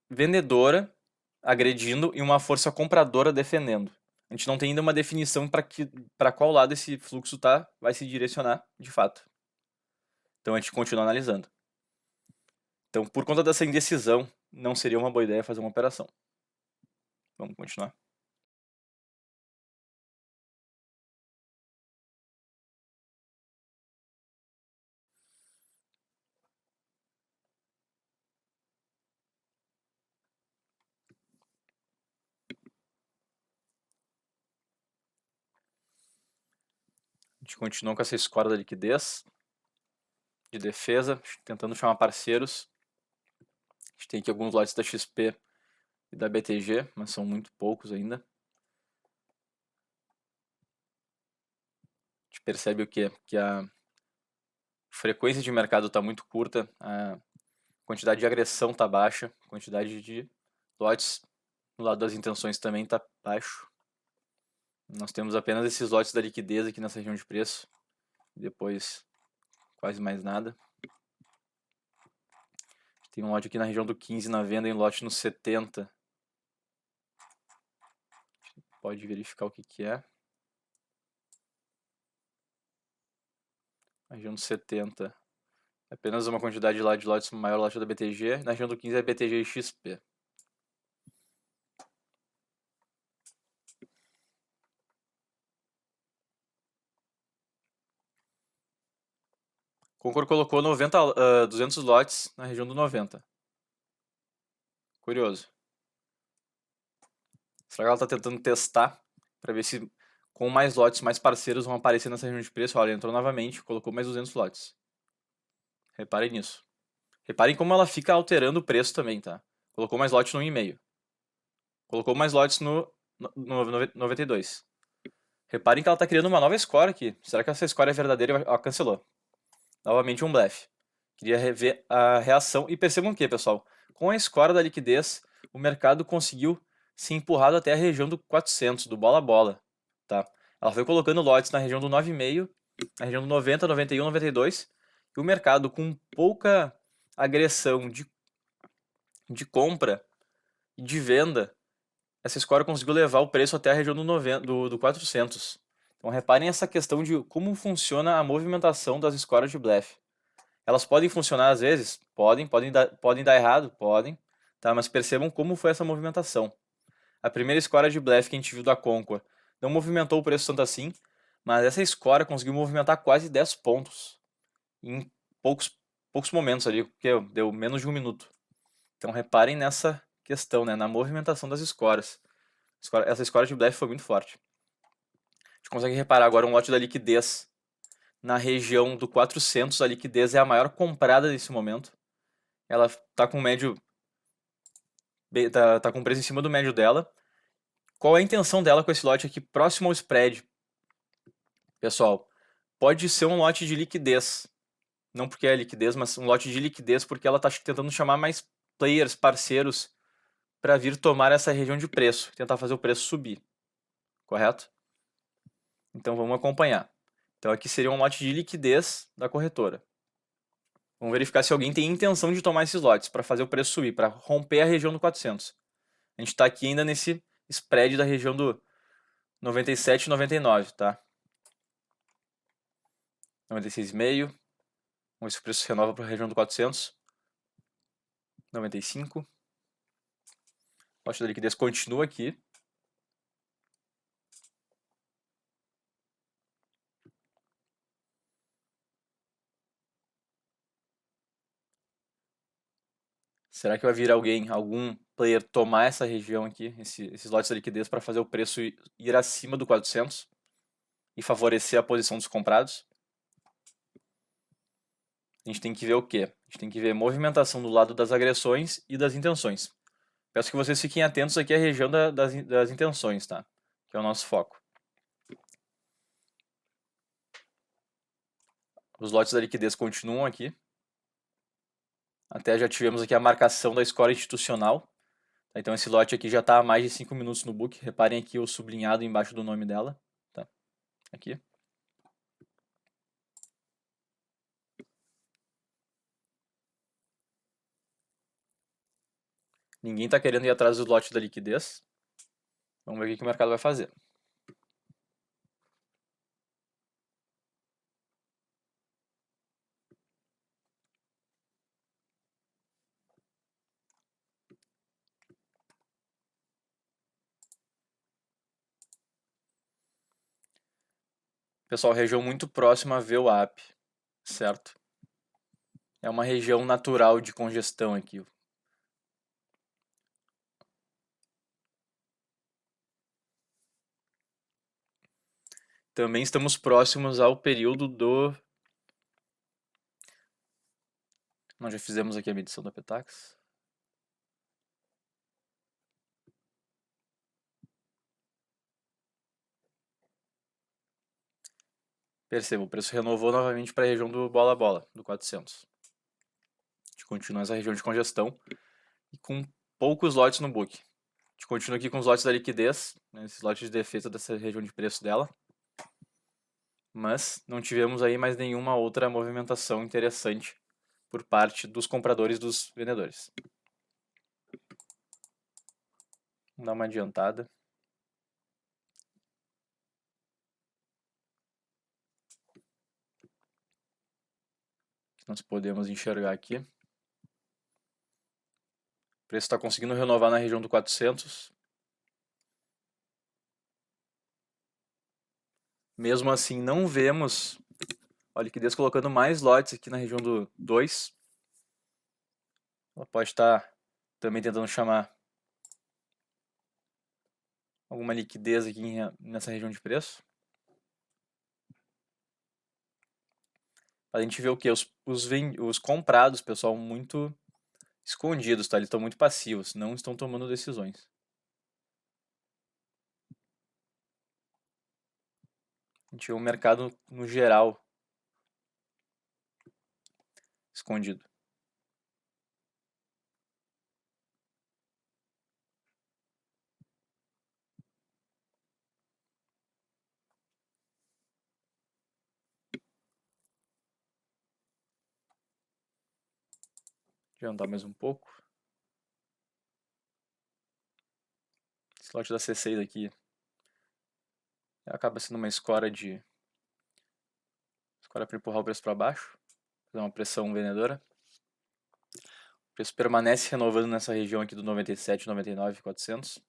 vendedora agredindo e uma força compradora defendendo. A gente não tem ainda uma definição para qual lado esse fluxo vai se direcionar de fato. Então a gente continua analisando. Então, por conta dessa indecisão, não seria uma boa ideia fazer uma operação. Vamos continuar. A gente continua com essa score da liquidez, de defesa, tentando chamar parceiros. A gente tem aqui alguns lotes da XP e da BTG, mas são muito poucos ainda. A gente percebe o quê? Que a frequência de mercado está muito curta, a quantidade de agressão está baixa, a quantidade de lotes no lado das intenções também está baixo. Nós temos apenas esses lotes da liquidez aqui nessa região de preço, depois quase mais nada. Tem um lote aqui na região do 15 na venda e um lote no 70. Pode verificar o que é. Na região do 70, apenas uma quantidade lá de lotes maior, lote da BTG. Na região do 15 é BTG e XP. Concor colocou 200 lotes na região do 90. Curioso. Será que ela está tentando testar para ver se com mais lotes, mais parceiros vão aparecer nessa região de preço? Olha, entrou novamente, colocou mais 200 lotes. Reparem nisso. Reparem como ela fica alterando o preço também, tá? Colocou mais lotes no 1,5. Colocou mais lotes no 92. Reparem que ela está criando uma nova score aqui. Será que essa score é verdadeira? Ela cancelou. Novamente um blefe. Queria rever a reação. E percebam que, pessoal, com a score da liquidez, o mercado conseguiu ser empurrado até a região do 400, do bola a bola. Tá? Ela foi colocando lotes na região do 9,5, na região do 90, 91, 92. E o mercado, com pouca agressão de compra e de venda, essa score conseguiu levar o preço até a região do 90, do 400. Então reparem essa questão de como funciona a movimentação das scores de blefe. Elas podem funcionar às vezes? Podem dar errado? Podem. Tá? Mas percebam como foi essa movimentação. A primeira score de blefe que a gente viu da Concord não movimentou o preço tanto assim, mas essa score conseguiu movimentar quase 10 pontos em poucos momentos ali, porque deu menos de um minuto. Então reparem nessa questão, né, na movimentação das scores. Essa score de blefe foi muito forte. A gente consegue reparar agora um lote da liquidez na região do 400. A liquidez é a maior comprada nesse momento. Ela está com médio, tá com preço em cima do médio dela. Qual é a intenção dela com esse lote aqui próximo ao spread? Pessoal, pode ser um lote de liquidez. Não porque é liquidez, mas um lote de liquidez porque ela está tentando chamar mais players, parceiros, para vir tomar essa região de preço, tentar fazer o preço subir. Correto? Então vamos acompanhar. Então aqui seria um lote de liquidez da corretora. Vamos verificar se alguém tem intenção de tomar esses lotes para fazer o preço subir, para romper a região do 400. A gente está aqui ainda nesse spread da região do 97 e 99, tá? 96,5. Vamos ver se o preço renova para a região do 400. 95. A lote da liquidez continua aqui. Será que vai vir algum player tomar essa região aqui, esses lotes da liquidez, para fazer o preço ir acima do 400 e favorecer a posição dos comprados? A gente tem que ver o quê? A gente tem que ver movimentação do lado das agressões e das intenções. Peço que vocês fiquem atentos aqui à região das intenções, tá? Que é o nosso foco. Os lotes da liquidez continuam aqui. Até já tivemos aqui a marcação da score institucional. Então esse lote aqui já está há mais de 5 minutos no book. Reparem aqui o sublinhado embaixo do nome dela. Tá? Aqui. Ninguém está querendo ir atrás dos lotes da liquidez. Vamos ver o que o mercado vai fazer. Pessoal, região muito próxima a VWAP, certo? É uma região natural de congestão aqui. Também estamos próximos ao período do... Nós já fizemos aqui a medição da Petax. Perceba, o preço renovou novamente para a região do bola-bola, do 400. A gente continua essa região de congestão e com poucos lotes no book. A gente continua aqui com os lotes da liquidez, né, esses lotes de defesa dessa região de preço dela. Mas não tivemos aí mais nenhuma outra movimentação interessante por parte dos compradores e dos vendedores. Vamos dar uma adiantada. Nós podemos enxergar aqui. O preço está conseguindo renovar na região do 400. Mesmo assim, não vemos a liquidez colocando mais lotes aqui na região do 2. Ela pode estar também tentando chamar alguma liquidez aqui nessa região de preço. A gente vê o que? Os comprados, pessoal, muito escondidos, tá? Eles estão muito passivos, não estão tomando decisões. A gente vê o mercado no geral escondido. Adiantar mais um pouco. Esse lote da C6 aqui acaba sendo uma escora para empurrar o preço para baixo, fazer uma pressão vendedora. O preço permanece renovando nessa região aqui do 97, 99, 400.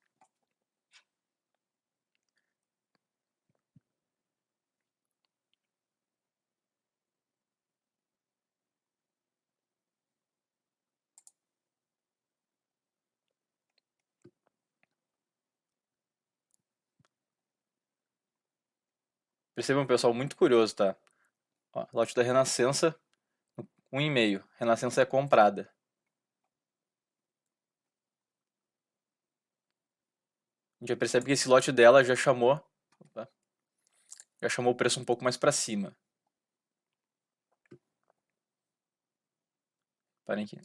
Percebam, pessoal, muito curioso, tá? Ó, lote da Renascença, 1,5. Renascença é comprada. A gente já percebe que esse lote dela já chamou o preço um pouco mais para cima. Parem aqui.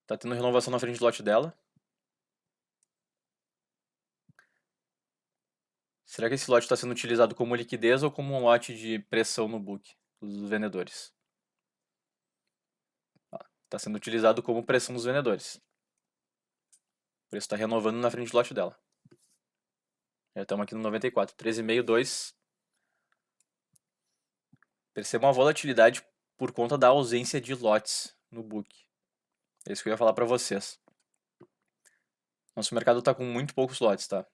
Tá tendo renovação na frente do lote dela. Será que esse lote está sendo utilizado como liquidez ou como um lote de pressão no book dos vendedores? Está sendo utilizado como pressão dos vendedores. O preço está renovando na frente do lote dela. Já estamos aqui no 94, 13,5, 2. Percebam a volatilidade por conta da ausência de lotes no book. É isso que eu ia falar para vocês. Nosso mercado está com muito poucos lotes, tá?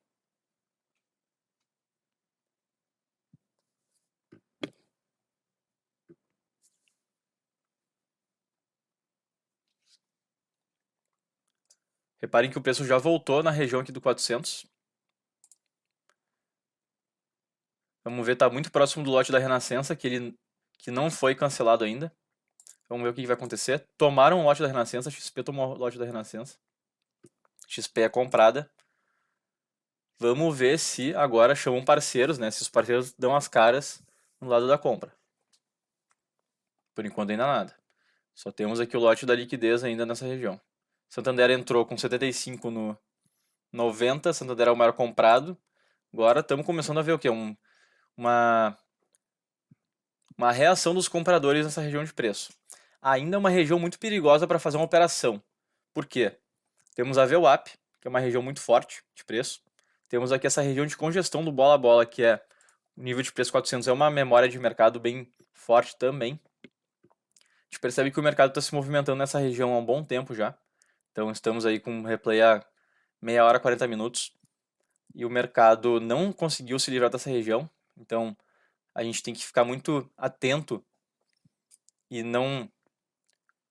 Reparem que o preço já voltou na região aqui do 400. Vamos ver, está muito próximo do lote da Renascença, que não foi cancelado ainda. Vamos ver o que vai acontecer. Tomaram o lote da Renascença, XP tomou o lote da Renascença. XP é comprada. Vamos ver se agora chamam parceiros, né? Se os parceiros dão as caras no lado da compra. Por enquanto ainda nada. Só temos aqui o lote da liquidez ainda nessa região. Santander entrou com 75 no 90, Santander é o maior comprado. Agora estamos começando a ver o quê? Uma, uma reação dos compradores nessa região de preço. Ainda é uma região muito perigosa para fazer uma operação. Por quê? Temos a VWAP, que é uma região muito forte de preço. Temos aqui essa região de congestão do bola a bola, que é o nível de preço 400, é uma memória de mercado bem forte também. A gente percebe que o mercado está se movimentando nessa região há um bom tempo já. Então estamos aí com um replay a meia hora, 40 minutos. E o mercado não conseguiu se livrar dessa região. Então a gente tem que ficar muito atento e não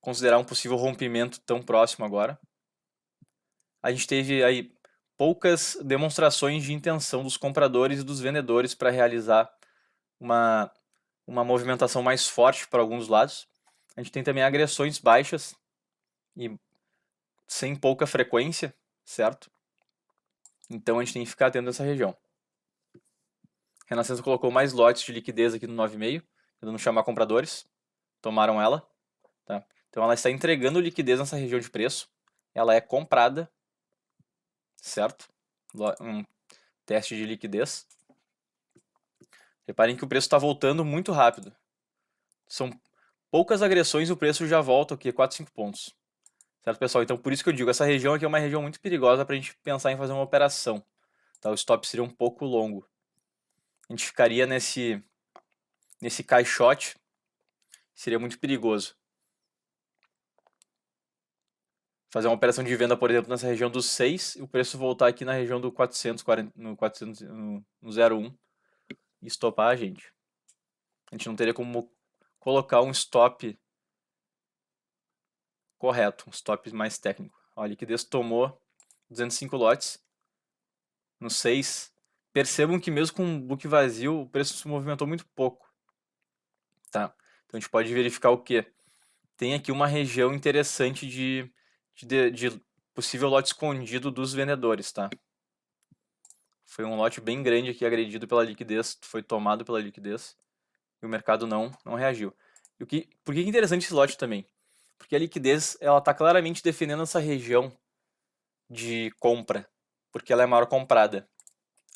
considerar um possível rompimento tão próximo agora. A gente teve aí poucas demonstrações de intenção dos compradores e dos vendedores para realizar uma, uma movimentação mais forte para alguns lados. A gente tem também agressões baixas e sem pouca frequência, certo? Então a gente tem que ficar atento nessa região. Renascença colocou mais lotes de liquidez aqui no 9,5, tentando chamar compradores. Tomaram ela. Tá? Então ela está entregando liquidez nessa região de preço. Ela é comprada, certo? Um teste de liquidez. Reparem que o preço está voltando muito rápido. São poucas agressões e o preço já volta aqui, 4, 5 pontos. Certo, pessoal? Então por isso que eu digo, essa região aqui é uma região muito perigosa para a gente pensar em fazer uma operação. Tá? O stop seria um pouco longo. A gente ficaria nesse caixote, seria muito perigoso. Fazer uma operação de venda, por exemplo, nessa região dos 6 e o preço voltar aqui na região do 440, no 0,1 e estopar a gente. A gente não teria como colocar um stop correto, um stop mais técnico. Ó, a liquidez tomou 205 lotes no 6. Percebam que mesmo com o book vazio, o preço se movimentou muito pouco. Tá? Então a gente pode verificar o que? Tem aqui uma região interessante de possível lote escondido dos vendedores. Tá? Foi um lote bem grande aqui agredido pela liquidez, foi tomado pela liquidez e o mercado não reagiu. Por que é interessante esse lote também? Porque a liquidez ela está claramente defendendo essa região de compra, porque ela é a maior comprada.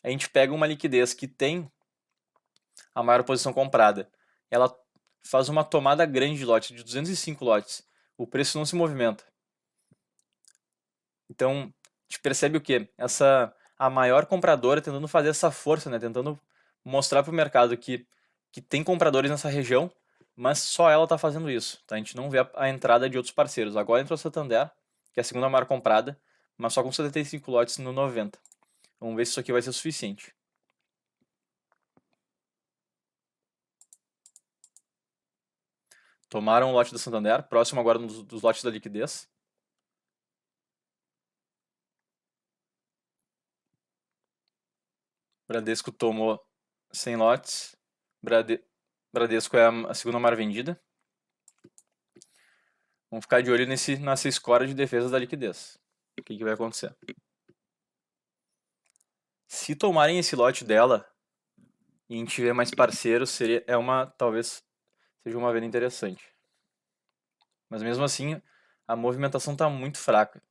A gente pega uma liquidez que tem a maior posição comprada, ela faz uma tomada grande de lotes, de 205 lotes, o preço não se movimenta. Então, a gente percebe o quê? A maior compradora tentando fazer essa força, né? Tentando mostrar para o mercado que tem compradores nessa região, mas só ela está fazendo isso. Tá? A gente não vê a entrada de outros parceiros. Agora entrou a Santander, que é a segunda maior comprada, mas só com 75 lotes no 90. Vamos ver se isso aqui vai ser suficiente. Tomaram o lote da Santander, próximo agora dos lotes da liquidez. Bradesco tomou 100 lotes. Bradesco é a segunda maior vendida. Vamos ficar de olho nessa score de defesa da liquidez. O que vai acontecer? Se tomarem esse lote dela e a gente tiver mais parceiros, talvez seja uma venda interessante. Mas mesmo assim, a movimentação está muito fraca.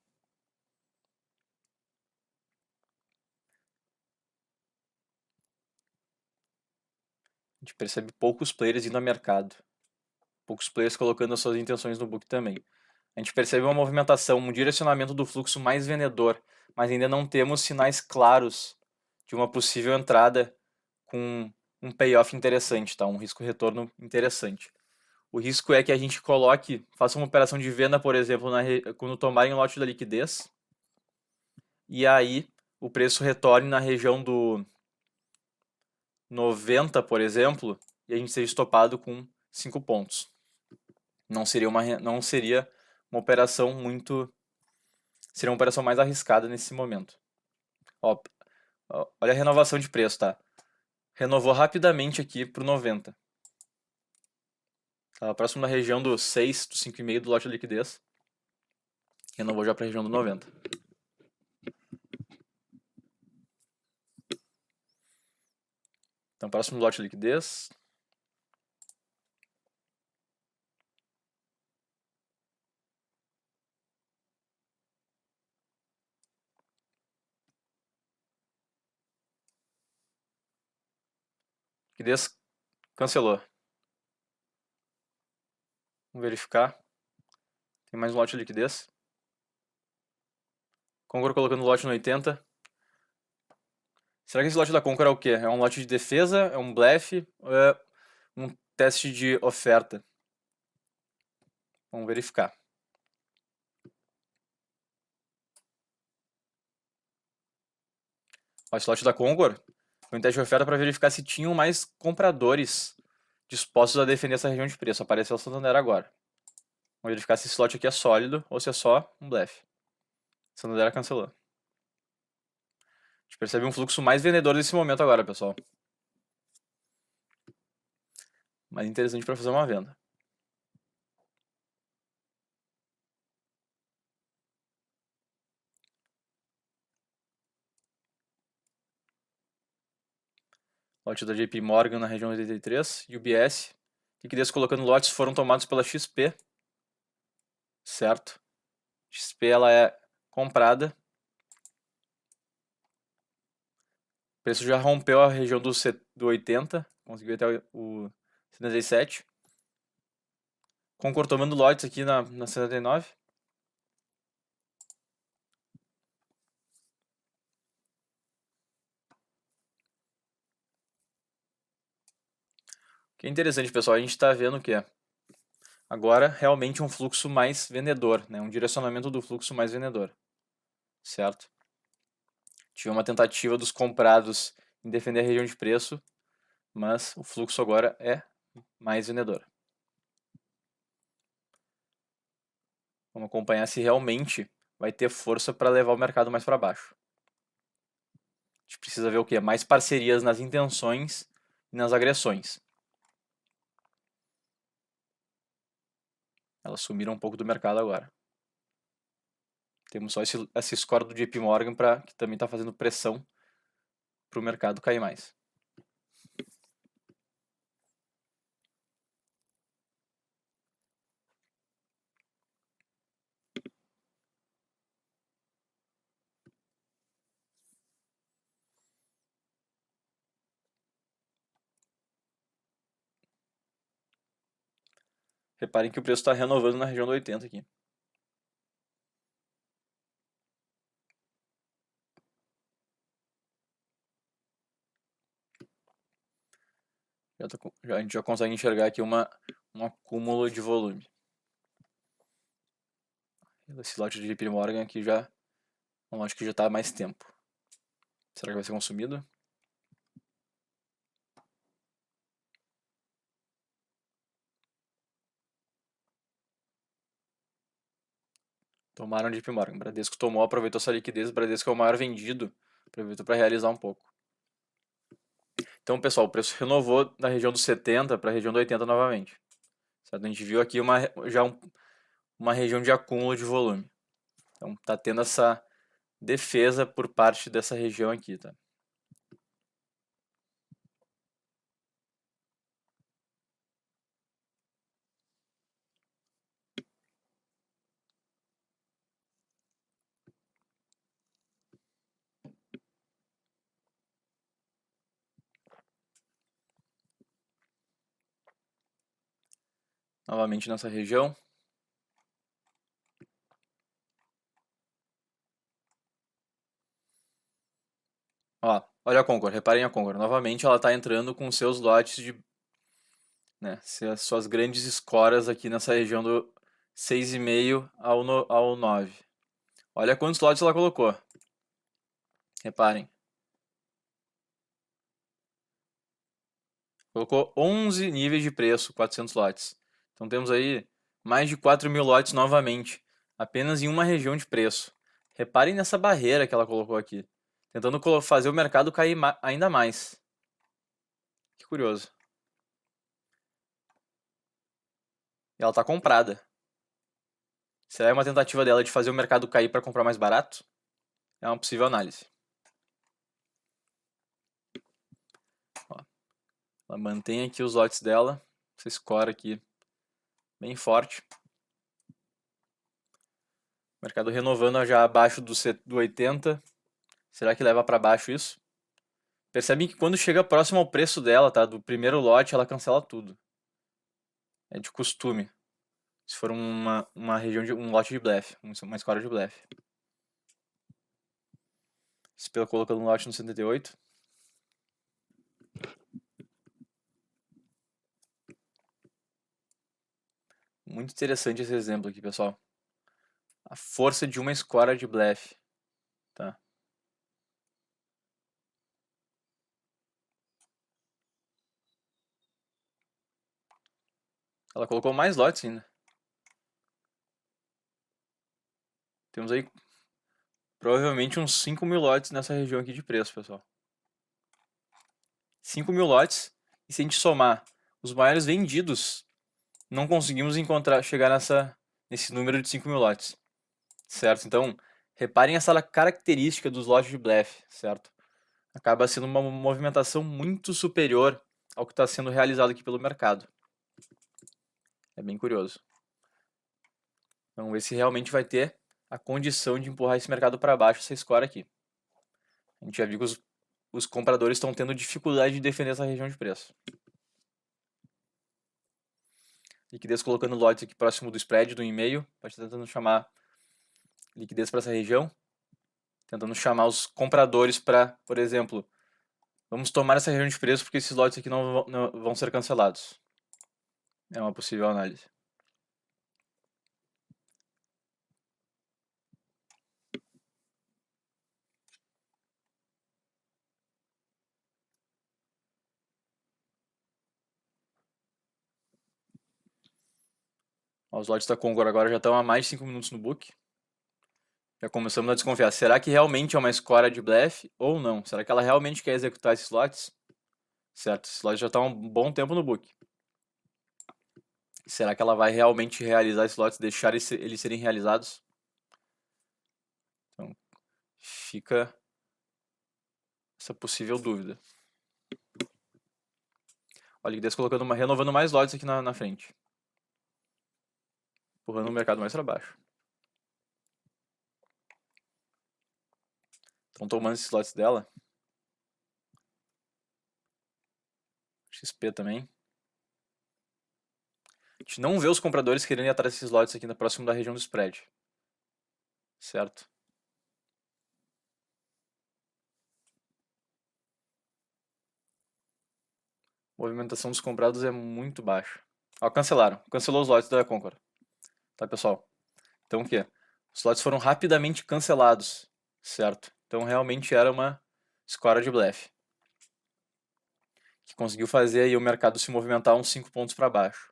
A gente percebe poucos players indo ao mercado. Poucos players colocando as suas intenções no book também. A gente percebe uma movimentação, um direcionamento do fluxo mais vendedor, mas ainda não temos sinais claros de uma possível entrada com um payoff interessante, tá? Um risco-retorno interessante. O risco é que a gente faça uma operação de venda, por exemplo, quando tomarem o lote da liquidez, e aí o preço retorne na região do 90, por exemplo, e a gente seja estopado com 5 pontos. Não seria uma operação muito. Seria uma operação mais arriscada nesse momento. Ó, olha a renovação de preço, tá? Renovou rapidamente aqui para o 90. Estava próximo da região do 6, do 5,5 do lote de liquidez. Renovou já para a região do 90. Então, próximo do lote de liquidez. Liquidez cancelou. Vamos verificar. Tem mais um lote de liquidez. Concor colocando lote no 80. Será que esse lote da Concor é o quê? É um lote de defesa? É um blefe? Ou é um teste de oferta? Vamos verificar. Ó, esse lote da Concor foi um teste de oferta para verificar se tinham mais compradores dispostos a defender essa região de preço. Apareceu o Santander agora. Vamos verificar se esse lote aqui é sólido ou se é só um blefe. Santander cancelou. A gente percebe um fluxo mais vendedor nesse momento agora, pessoal. Mais interessante para fazer uma venda. Lote da JP Morgan na região 83, UBS. Liquidez colocando lotes foram tomados pela XP. Certo. XP ela é comprada. O preço já rompeu a região do 80. Conseguiu até o 77. Concor tomando lotes aqui na 79. O que é interessante, pessoal, a gente está vendo que agora realmente um fluxo mais vendedor, né? Um direcionamento do fluxo mais vendedor, certo? Tive uma tentativa dos comprados em defender a região de preço, mas o fluxo agora é mais vendedor. Vamos acompanhar se realmente vai ter força para levar o mercado mais para baixo. A gente precisa ver o que? Mais parcerias nas intenções e nas agressões. Elas sumiram um pouco do mercado agora. Temos só esse score do JP Morgan que também está fazendo pressão para o mercado cair mais. Reparem que o preço está renovando na região do 80 aqui. A gente já consegue enxergar aqui um acúmulo de volume. Esse lote de JP Morgan aqui já é um lote que já está há mais tempo. Será que vai ser consumido? Tomaram de JP Morgan. Bradesco tomou, aproveitou essa liquidez. Bradesco é o maior vendido. Aproveitou para realizar um pouco. Então, pessoal, o preço renovou da região dos 70 para a região do 80 novamente. Certo? A gente viu aqui uma região de acúmulo de volume. Então, está tendo essa defesa por parte dessa região aqui, tá? Novamente nessa região. Ó, olha a Concor, reparem a Concor. Novamente ela está entrando com seus lotes de, né, suas grandes escoras aqui nessa região do 6,5 ao 9. Olha quantos lotes ela colocou. Reparem. Colocou 11 níveis de preço, 400 lotes. Então temos aí mais de 4.000 lotes novamente, apenas em uma região de preço. Reparem nessa barreira que ela colocou aqui, tentando fazer o mercado cair ainda mais. Que curioso. E ela está comprada. Será uma tentativa dela de fazer o mercado cair para comprar mais barato? É uma possível análise. Ó, ela mantém aqui os lotes dela. Essa score aqui bem forte. O mercado renovando já abaixo do 80. Será que leva para baixo isso? Percebem que quando chega próximo ao preço dela, tá? Do primeiro lote, ela cancela tudo. É de costume. Se for uma região de um lote de blefe, uma score de blefe. Spela colocando um lote no 78. Muito interessante esse exemplo aqui, pessoal. A força de uma escora de blefe, tá? Ela colocou mais lotes ainda. Temos aí provavelmente uns 5.000 lotes nessa região aqui de preço, pessoal. 5.000 lotes. E se a gente somar os maiores vendidos, não conseguimos chegar nesse número de 5.000 lotes. Certo? Então, reparem essa característica dos lotes de blefe, certo? Acaba sendo uma movimentação muito superior ao que está sendo realizado aqui pelo mercado. É bem curioso. Vamos ver se realmente vai ter a condição de empurrar esse mercado para baixo, essa score aqui. A gente já viu que os compradores estão tendo dificuldade de defender essa região de preço. Liquidez colocando lotes aqui próximo do spread, do e-mail. Pode estar tentando chamar liquidez para essa região. Tentando chamar os compradores para, por exemplo, vamos tomar essa região de preço porque esses lotes aqui não vão ser cancelados. É uma possível análise. Os lotes da Concord agora já estão há mais de 5 minutos no book. Já começamos a desconfiar. Será que realmente é uma escora de blefe ou não? Será que ela realmente quer executar esses lotes? Certo, esses lotes já estão há um bom tempo no book. Será que ela vai realmente realizar esses lotes, deixar eles serem realizados? Então, fica essa possível dúvida. Olha, a liquidez renovando mais lotes aqui na frente. Empurrando o mercado mais para baixo. Estão tomando esses lotes dela. XP também. A gente não vê os compradores querendo ir atrás desses lotes aqui próximo da região do spread. Certo? A movimentação dos comprados é muito baixa. Ó, cancelaram. Cancelou os lotes da Concord. Tá, pessoal? Então o quê? Os lotes foram rapidamente cancelados. Certo? Então realmente era uma escora de blefe. Que conseguiu fazer aí o mercado se movimentar uns 5 pontos para baixo.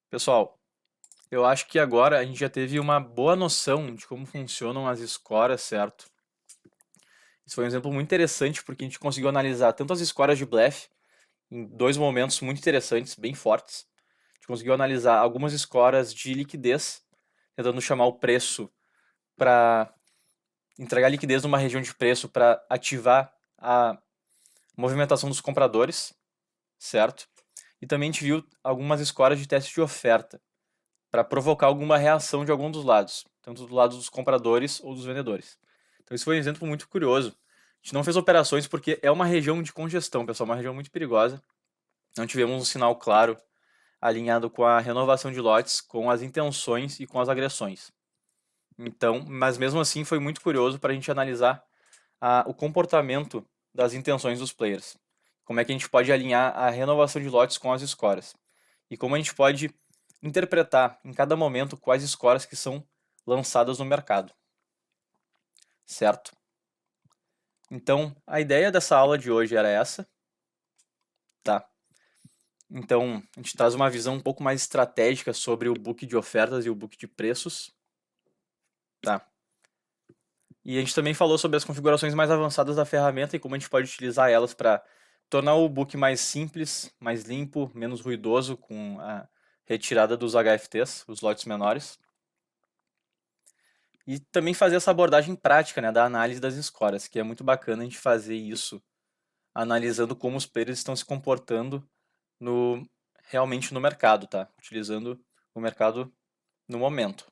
Pessoal, eu acho que agora a gente já teve uma boa noção de como funcionam as escoras, certo? Isso foi um exemplo muito interessante porque a gente conseguiu analisar tanto as escoras de blefe em dois momentos muito interessantes, bem fortes. A gente conseguiu analisar algumas escoras de liquidez, tentando chamar o preço para entregar liquidez numa região de preço para ativar a movimentação dos compradores, certo? E também a gente viu algumas escoras de teste de oferta, para provocar alguma reação de algum dos lados, tanto do lado dos compradores ou dos vendedores. Então isso foi um exemplo muito curioso. A gente não fez operações porque é uma região de congestão, pessoal, uma região muito perigosa. Não tivemos um sinal claro alinhado com a renovação de lotes, com as intenções e com as agressões. Então, mas mesmo assim foi muito curioso para a gente analisar o comportamento das intenções dos players. Como é que a gente pode alinhar a renovação de lotes com as escoras. E como a gente pode interpretar em cada momento quais escoras que são lançadas no mercado. Certo? Então, a ideia dessa aula de hoje era essa. Tá? Então, a gente traz uma visão um pouco mais estratégica sobre o book de ofertas e o book de preços. Tá? E a gente também falou sobre as configurações mais avançadas da ferramenta e como a gente pode utilizar elas para tornar o book mais simples, mais limpo, menos ruidoso, com a retirada dos HFTs, os lotes menores. E também fazer essa abordagem prática, né, da análise das escoras, que é muito bacana a gente fazer isso, analisando como os players estão se comportando no realmente no mercado, tá? Utilizando o mercado no momento.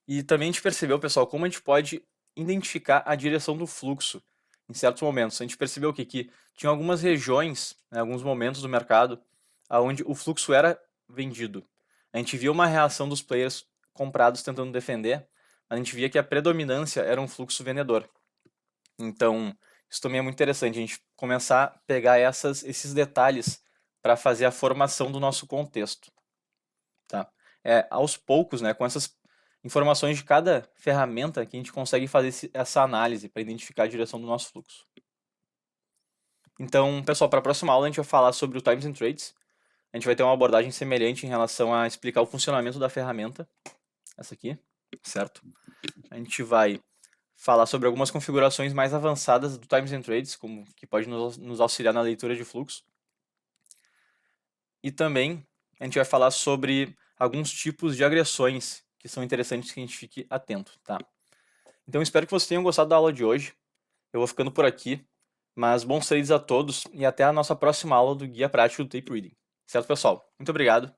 E também a gente percebeu, pessoal, como a gente pode identificar a direção do fluxo em certos momentos. A gente percebeu que tinha algumas regiões, né, alguns momentos do mercado, onde o fluxo era vendido. A gente via uma reação dos players comprados tentando defender, mas a gente via que a predominância era um fluxo vendedor. Então, isso também é muito interessante, a gente começar a pegar esses detalhes para fazer a formação do nosso contexto. Tá? Aos poucos, né, com essas informações de cada ferramenta, que a gente consegue fazer essa análise para identificar a direção do nosso fluxo. Então, pessoal, para a próxima aula a gente vai falar sobre o Times and Trades. A gente vai ter uma abordagem semelhante em relação a explicar o funcionamento da ferramenta, essa aqui, certo? A gente vai falar sobre algumas configurações mais avançadas do Times and Trades, como que pode nos auxiliar na leitura de fluxo. E também a gente vai falar sobre alguns tipos de agressões que são interessantes que a gente fique atento, tá? Então espero que vocês tenham gostado da aula de hoje. Eu vou ficando por aqui, mas bons trades a todos e até a nossa próxima aula do Guia Prático do Tape Reading. Certo, pessoal? Muito obrigado